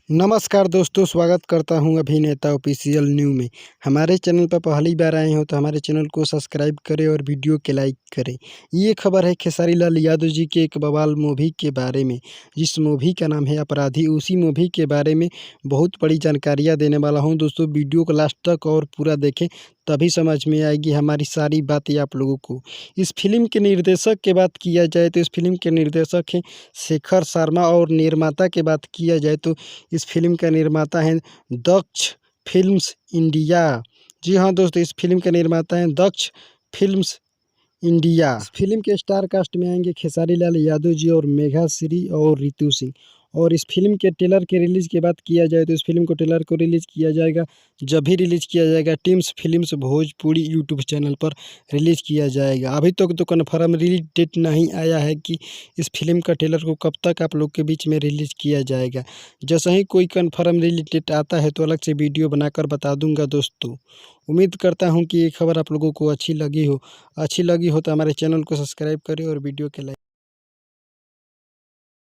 नमस्कार दोस्तों, स्वागत करता हूं अभिनेता ऑफिशियल न्यू में। हमारे चैनल पर पहली बार आए हो तो हमारे चैनल को सब्सक्राइब करें और वीडियो के लाइक करें। ये खबर है खेसारी लाल यादव जी के एक बवाल मूवी के बारे में, जिस मूवी का नाम है अपराधी। उसी मूवी के बारे में बहुत बड़ी जानकारियाँ देने वाला हूँ दोस्तों। वीडियो को लास्ट तक और पूरा देखें, तभी समझ में आएगी हमारी सारी बातें आप लोगों को। इस फिल्म के निर्देशक की बात किया जाए तो इस फिल्म के निर्देशक हैं शेखर शर्मा, और निर्माता की बात किया जाए तो इस फिल्म का निर्माता है दक्ष फिल्म्स इंडिया। जी हाँ दोस्तों, इस फिल्म के निर्माता हैं दक्ष फिल्म्स इंडिया। इस फिल्म के स्टार कास्ट में आएंगे खेसारी लाल यादव जी और मेघा श्री और रितु सिंह। और इस फिल्म के ट्रेलर के रिलीज़ की बात किया जाए तो इस फिल्म को ट्रेलर को रिलीज़ किया जाएगा, जब भी रिलीज़ किया जाएगा teams films Bhojpuri YouTube channel पर रिलीज़ किया जाएगा। अभी तक तो कन्फर्म रिलीज डेट नहीं आया है कि इस फिल्म का ट्रेलर को कब तक आप लोग के बीच में रिलीज़ किया जाएगा। जैसे ही कोई कन्फर्म रिलीज डेट आता है तो अलग से वीडियो बनाकर बता दूंगा दोस्तों। उम्मीद करता हूं कि ये खबर आप लोगों को अच्छी लगी हो तो हमारे चैनल को सब्सक्राइब करें और वीडियो के लाइक